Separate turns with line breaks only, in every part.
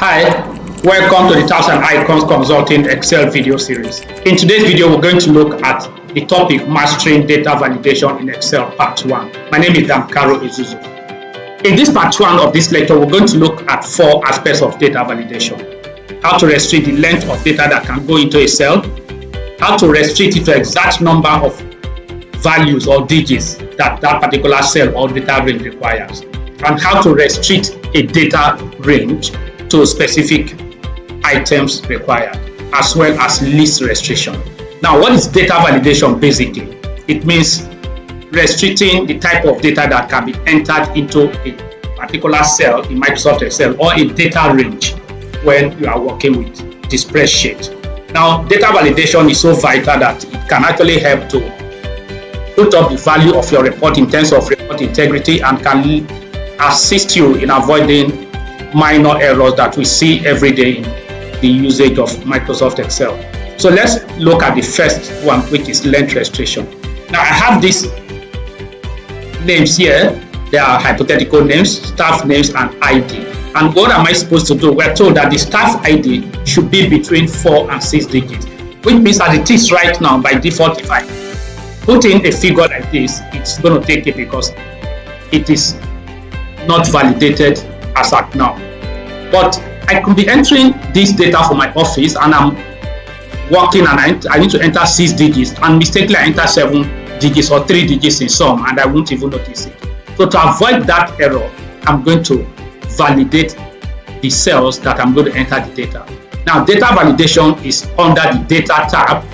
Hi, welcome to the Tabs and Icons Consulting Excel video series. In today's video, we're going to look at the topic Mastering Data Validation in Excel Part 1. My name is Damkaro Izuzu. In this Part 1 of this lecture, we're going to look at 4 aspects of data validation. How to restrict the length of data that can go into a cell, how to restrict it to exact number of values or digits that particular cell or data range requires, and how to restrict a data range to specific items required, as well as list restriction. Now, what is data validation basically? It means restricting the type of data that can be entered into a particular cell in Microsoft Excel or a data range when you are working with the spreadsheet. Now, data validation is so vital that it can actually help to put up the value of your report in terms of report integrity and can assist you in avoiding minor errors that we see every day in the usage of Microsoft Excel. So let's look at the first one, which is length restriction. Now I have these names here. They are hypothetical names, staff names, and ID. And what am I supposed to do? We're told that the staff ID should be between 4 and 6 digits, which means as it is right now, by default, if I put in a figure like this, it's going to take it because it is not validated as at now. But I could be entering this data for my office and I'm working and I need to enter 6 digits and mistakenly I enter 7 digits or 3 digits in some and I won't even notice it. So to avoid that error, I'm going to validate the cells that I'm going to enter the data. Now, data validation is under the data tab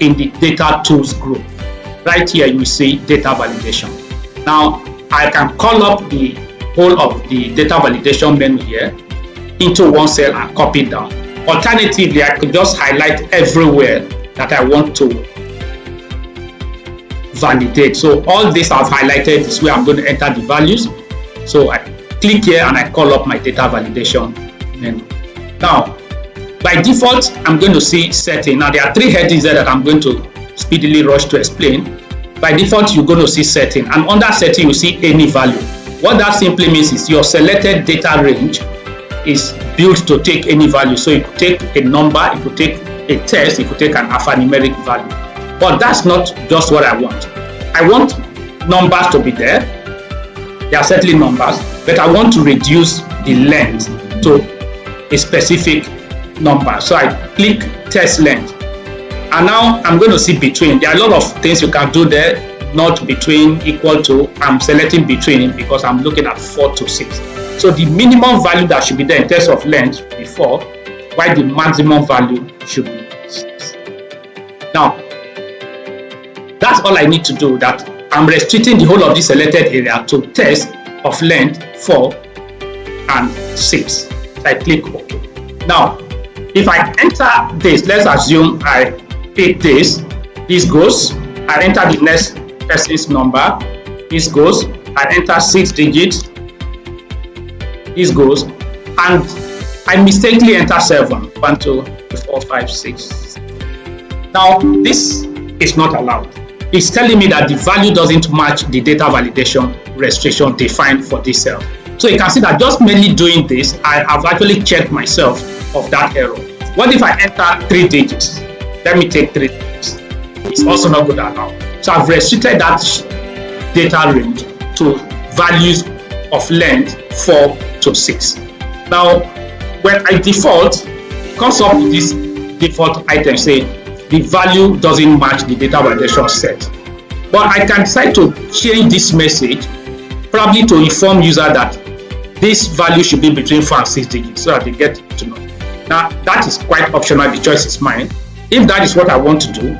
in the data tools group. Right here you see data validation. Now I can call up the whole of the data validation menu here into one cell and copy it down. Alternatively, I could just highlight everywhere that I want to validate. So all this I've highlighted is where I'm going to enter the values. So I click here and I call up my data validation menu. Now, by default, I'm going to see setting. Now there are 3 headings there that I'm going to speedily rush to explain. By default, you're going to see setting, and under setting you see any value. What that simply means is your selected data range is built to take any value. So it could take a number, it could take a text, it could take an alphanumeric value. But that's not just what I want. I want numbers to be there. There are certainly numbers, but I want to reduce the length to a specific number. So I click text length. And now I'm going to see between. There are a lot of things you can do there. Not between, equal to. I'm selecting between because I'm looking at 4 to 6. So the minimum value that should be there in terms of length before, while the maximum value should be 6. Now, that's all I need to do. That I'm restricting the whole of this selected area to text of length 4 and 6. So I click OK. Now, if I enter this, let's assume I pick this goes, I enter the next person's number, this goes, I enter 6 digits, this goes, and I mistakenly enter 7, 1, 2, 3, 4, 5, 6. Now, this is not allowed. It's telling me that the value doesn't match the data validation restriction defined for this cell. So you can see that just mainly doing this, I have actually checked myself of that error. What if I enter 3 digits? Let me take 3 digits. It's also not good at all. So I've restricted that data range to values of length 4 to 6. Now, when I default, it comes up with this default item saying the value doesn't match the data validation set. But I can decide to change this message, probably to inform user that this value should be between 4 and 6 digits so that they get to know. Now, that is quite optional, the choice is mine. If that is what I want to do,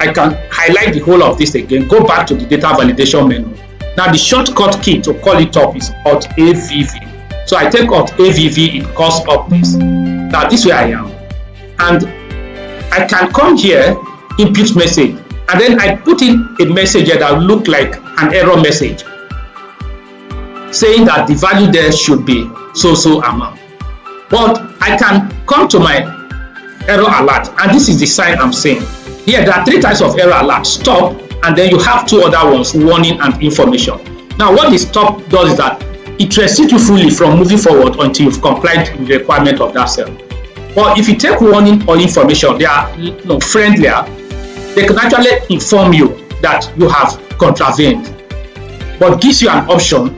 I can highlight the whole of this again, go back to the data validation menu. Now, the shortcut key to call it up is Alt AVV. So I take Alt AVV, it calls up this. Now, this way I am. And I can come here, input message, and then I put in a message that will look like an error message, saying that the value there should be so amount. But I can come to my error alert, and this is the sign I'm saying. Here, there are 3 types of error alert: stop, and then you have 2 other ones, warning and information. Now, what the stop does is that it restricts you fully from moving forward until you've complied with the requirement of that cell. But if you take warning or information, they are friendlier. They can actually inform you that you have contravened, but gives you an option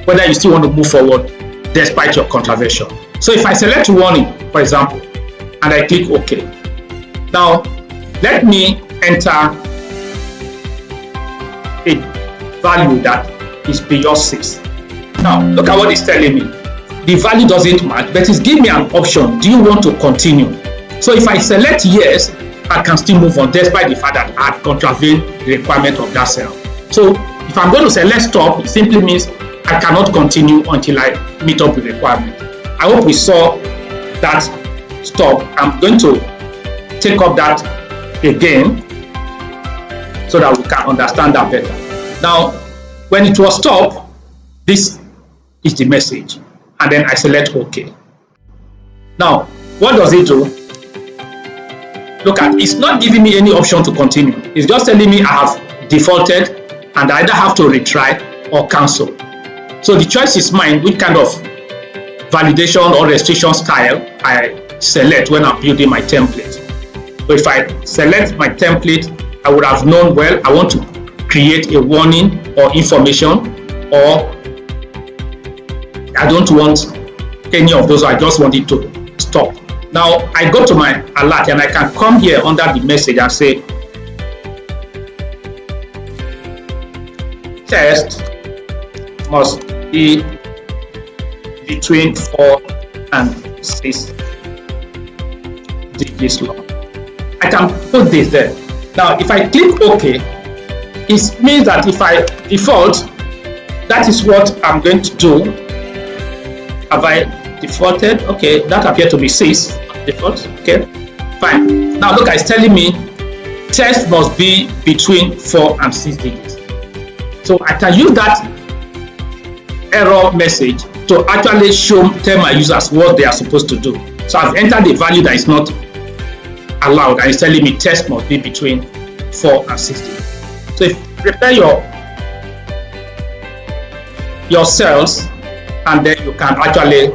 whether you still want to move forward despite your contravention. So if I select warning, for example, and I click OK, now let me enter a value that is beyond 6. Now look at what it's telling me. The value doesn't match, but it's giving me an option. Do you want to continue? So if I select yes, I can still move on despite the fact that I had contravened the requirement of that cell. So if I'm going to select stop, it simply means I cannot continue until I meet up with the requirement. I hope we saw that stop. I'm going to take up that again so that we can understand that better. Now, when it was stop, this is the message, and then I select OK. Now, what does it do? Look at, it's not giving me any option to continue. It's just telling me I have defaulted and I either have to retry or cancel. So the choice is mine, which kind of validation or restriction style I select when I'm building my template. So if I select my template, I would have known, well, I want to create a warning or information, or I don't want any of those, I just want it to stop. Now I go to my alert and I can come here under the message and say test must be between 4 and 6 digits long. I can put this there. Now if I click OK, it means that if I default, that is what I'm going to do. Have I defaulted? Okay, that appeared to be 6 default. Okay, fine. Now look, it's telling me test must be between 4 and 6 digits. So I can use that error message to actually tell my users what they are supposed to do. So I've entered the value that is not allowed, and it's telling me test must be between 4 and 6 digits. So if you prepare your cells, and then you can actually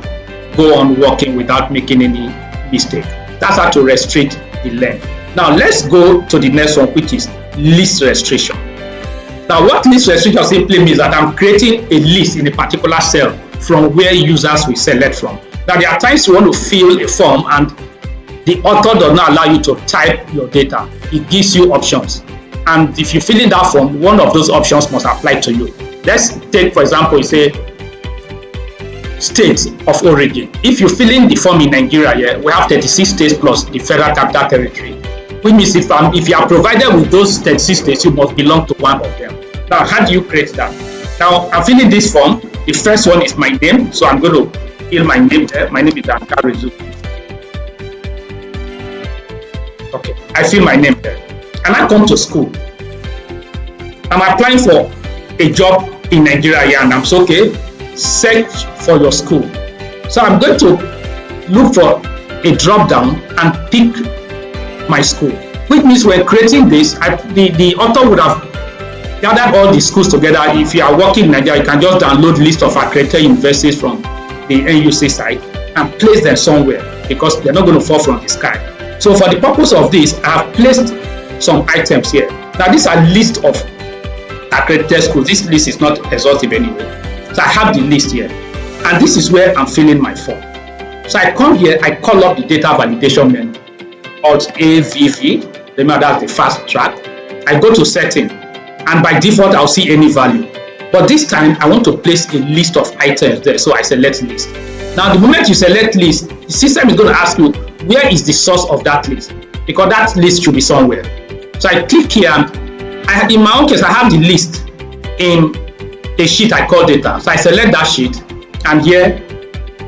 go on working without making any mistake. That's how to restrict the length. Now let's go to the next one, which is list restriction. Now what list restriction simply means that I'm creating a list in a particular cell from where users will select from. Now there are times you want to fill a form and the author does not allow you to type your data. It gives you options, and if you fill in that form, one of those options must apply to you. Let's take, for example, you say states of origin. If you fill in the form in Nigeria, we have 36 states plus the Federal Capital Territory, which means if you are provided with those 36 states, you must belong to one of them. Now, how do you create that? Now, I'm filling this form. The first one is my name, so I'm going to fill my name there. My name is Ankarizu. Okay, I fill my name there. And I come to school. I'm applying for a job in Nigeria, and I'm so okay. Search for your school. So I'm going to look for a drop down and pick my school, which means when creating this, the author would have gathered all the schools together. If you are working in Nigeria, you can just download list of accredited universities from the NUC site and place them somewhere, because they're not going to fall from the sky. So for the purpose of this, I have placed some items here. Now these are list of accredited schools. This list is not exhaustive anyway. So I have the list here, and this is where I'm filling my form. So I come here, I call up the data validation menu, Alt AVV. Remember, that's the fast track. I go to setting, and by default I'll see any value, but this time I want to place a list of items there, so I select list. Now the moment you select list, the system is going to ask you where is the source of that list, because that list should be somewhere. So I click here, and in my own case I have the list in a sheet I call data. So I select that sheet, and here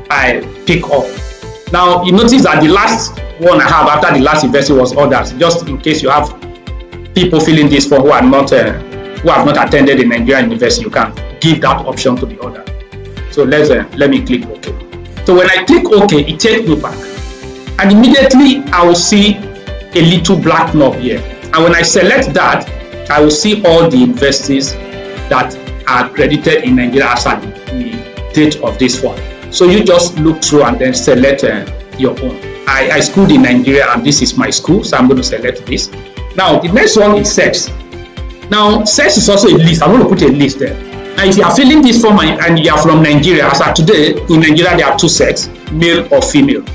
I pick up. Now you notice that the last one I have after the last university was others, just in case you have people filling this form who have not attended a Nigerian university. You can give that option to the other. So let me click OK. So when I click OK, it takes me back, and immediately I will see a little black knob here, and when I select that, I will see all the universities that are accredited in Nigeria as the date of this one. So you just look through and then select your own. I schooled in Nigeria and this is my school, so I'm going to select this. Now the next one is sex. Now sex is also a list. I'm going to put a list there. Now if you are filling this form and you are from Nigeria, as of today in Nigeria there are two sexes, male or female.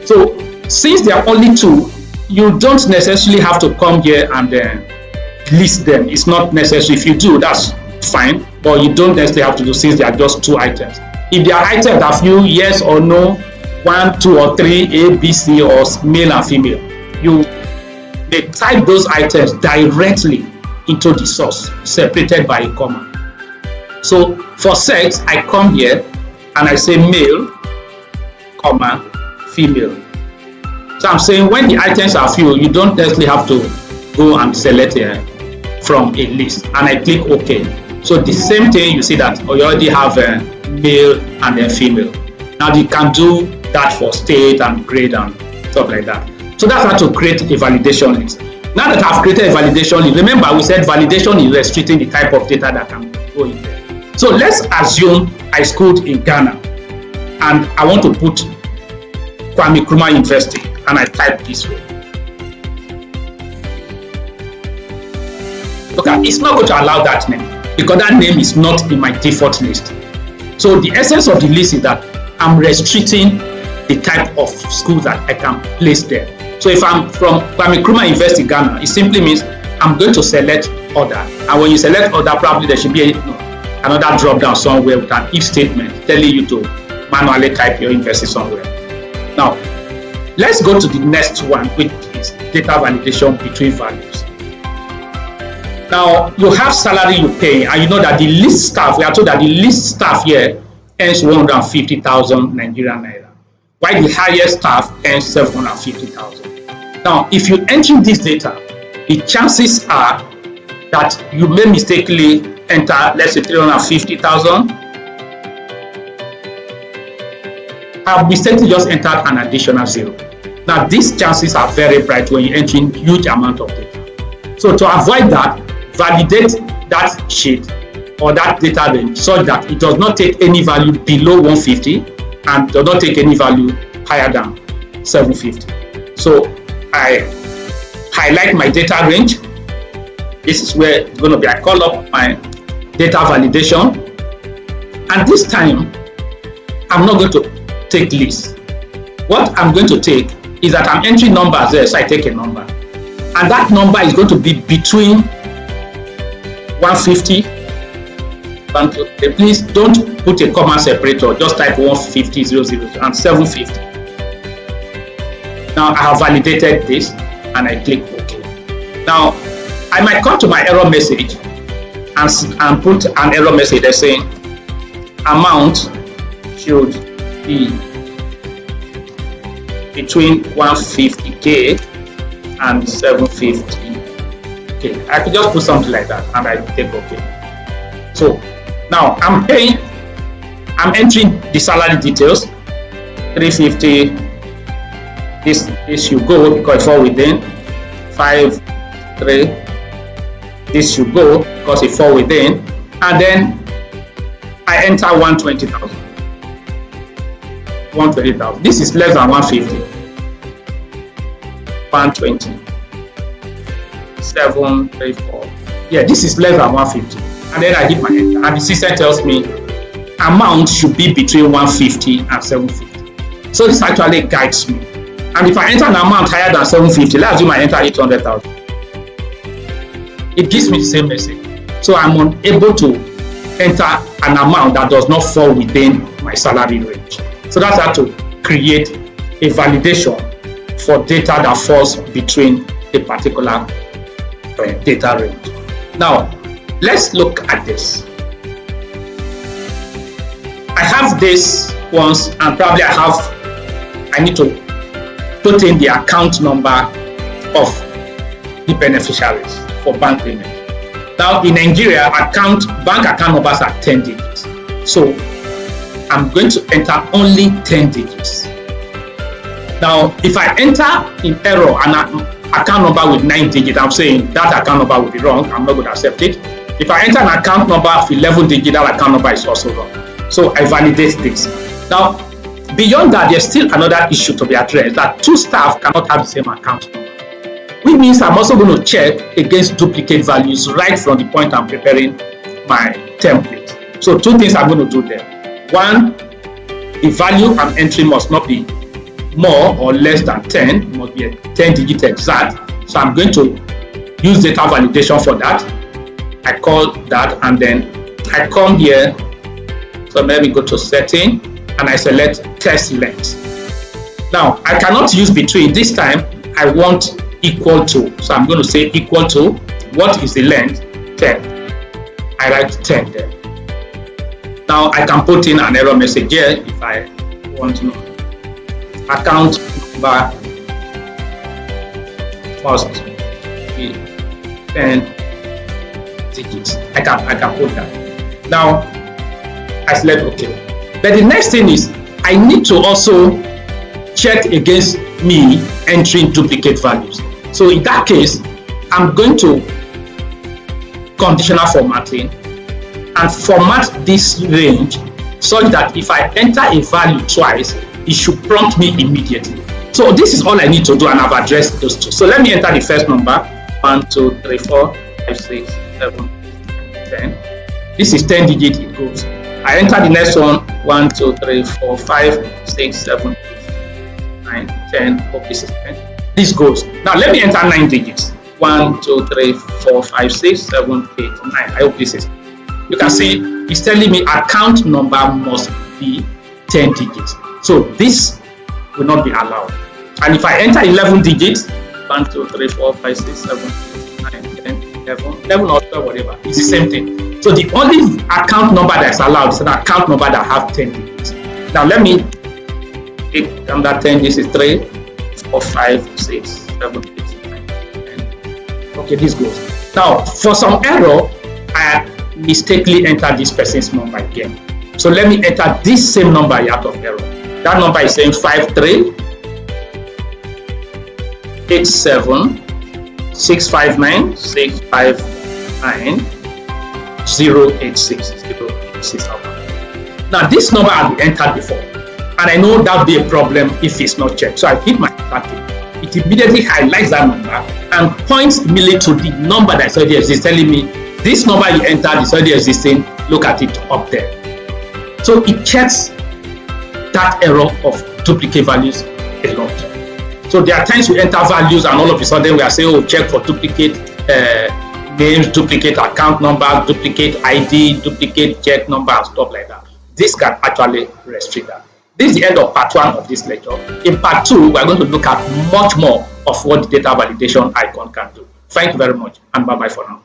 So since there are only two, you don't necessarily have to come here and list them. It's not necessary. If you do, that's fine, but you don't necessarily have to do since there are just two items. If there are items that you yes or no, 1, 2 or 3, A, B, C, or male and female, they type those items directly into the source, separated by a comma. So for sex, I come here and I say male, comma, female. So I'm saying when the items are few, you don't necessarily have to go and select from a list, and I click OK. So the same thing, you see that you already have a male and a female. Now you can do that for state and grade and stuff like that. So that's how to create a validation list. Now that I've created a validation list, remember we said validation is restricting the type of data that can go in there. So let's assume I schooled in Ghana and I want to put Kwame Nkrumah University, and I type this way. Okay, it's not going to allow that name because that name is not in my default list. So the essence of the list is that I'm restricting the type of school that I can place there. So if I'm from Kwame Nkrumah University Ghana, it simply means I'm going to select other. And when you select other, probably there should be another drop down somewhere with an if statement telling you to manually type your university somewhere. Now, let's go to the next one, which is data validation between values. Now, you have salary you pay, and you know that the list staff, we are told that the list staff here earns 150,000 Nigerian naira, while the highest staff earns 750,000. Now, if you enter this data, the chances are that you may mistakenly enter, let's say 350,000. I've mistakenly just entered an additional 0. Now, these chances are very bright when you're entering huge amount of data. So to avoid that, validate that sheet or that data range such that it does not take any value below 150 and does not take any value higher than 750. So I highlight my data range. This is where it's going to be. I call up my data validation, and this time I'm not going to take list. What I'm going to take is that I'm entering numbers there, so I take a number, and that number is going to be between 150 and please don't put a comma separator, just type 150 000 and 750. Now I have validated this and I click OK. Now I might come to my error message and put an error message that's saying amount should be between 150k and 750k. I could just put something like that and I take OK. So now I'm entering the salary details. 350. This should go because it falls within. 5.3. This should go because it falls within, and then I enter 120,000. 120,000. This is less than 150. 120. 734. Yeah, this is less than 150. And then I hit my enter, and the system tells me amount should be between 150 and 750. So this actually guides me. And if I enter an amount higher than 750, let's assume I enter 800,000. It gives me the same message. So I'm unable to enter an amount that does not fall within my salary range. So that's how to create a validation for data that falls between a particular data range. Now, let's look at this. I have this once, and probably I need to put in the account number of the beneficiaries for bank payment. Now in Nigeria, bank account numbers are 10 digits. So I'm going to enter only 10 digits. Now if I enter in error an account number with 9 digits, I'm saying that account number will be wrong. I'm not going to accept it. If I enter an account number of 11 digits, that account number is also wrong. So I validate this. Now, beyond that, there's still another issue to be addressed, that two staff cannot have the same account number, which means I'm also going to check against duplicate values right from the point I'm preparing my template. So two things I'm going to do there. One, the value I'm entering must not be more or less than 10, it must be a 10-digit exact. So I'm going to use data validation for that. I call that, and then I come here. So let me go to setting and I select test length. Now I cannot use between. This time I want equal to. So I'm going to say equal to. What is the length? 10. I write 10 there. Now I can put in an error message here if I want to know. Account number must be 10 digits. I can put that. Now I select OK. But the next thing is I need to also check against me entering duplicate values. So in that case, I'm going to conditional formatting and format this range such that if I enter a value twice, it should prompt me immediately. So this is all I need to do, and I've addressed those two. So let me enter the first number, 1, 2, 3, 4, 5, 6, 7, 10. This is 10 digit, it goes. I enter the next one, 1, 2, 3, 4, 5, 6, 7, 8, 9, 10. Hope this is 10. This goes. Now let me enter 9 digits. 1, 2, 3, 4, 5, 6, 7, 8, 9. I hope this is. You can see it's telling me account number must be 10 digits. So this will not be allowed. And if I enter 11 digits, 1, 2, 3, 4, 5, 6, 7, 8, 9, 10, 11 or 12, whatever, it's the same thing. So the only account number that's allowed is an account number that have 10 digits. Now let me take under 10. This is 3, 4, 5, 6, 7, 8, 9, 10. Okay, this goes. Now for some error, I mistakenly enter this person's number again. So let me enter this same number out of error. That number is saying 53 87 659 659 086 086. Now this number has been entered before, and I know that will be a problem if it's not checked. So I hit my target. It immediately highlights that number and points immediately to the number that's already existing, telling me this number you entered is already existing. Look at it up there. So it checks that error of duplicate values a lot. So there are times we enter values and all of a sudden we are saying, oh, check for duplicate names, duplicate account numbers, duplicate ID, duplicate check number, and stuff like that. This can actually restrict that. This is the end of part 1 of this lecture. In part 2, we are going to look at much more of what the data validation icon can do. Thank you very much, and bye-bye for now.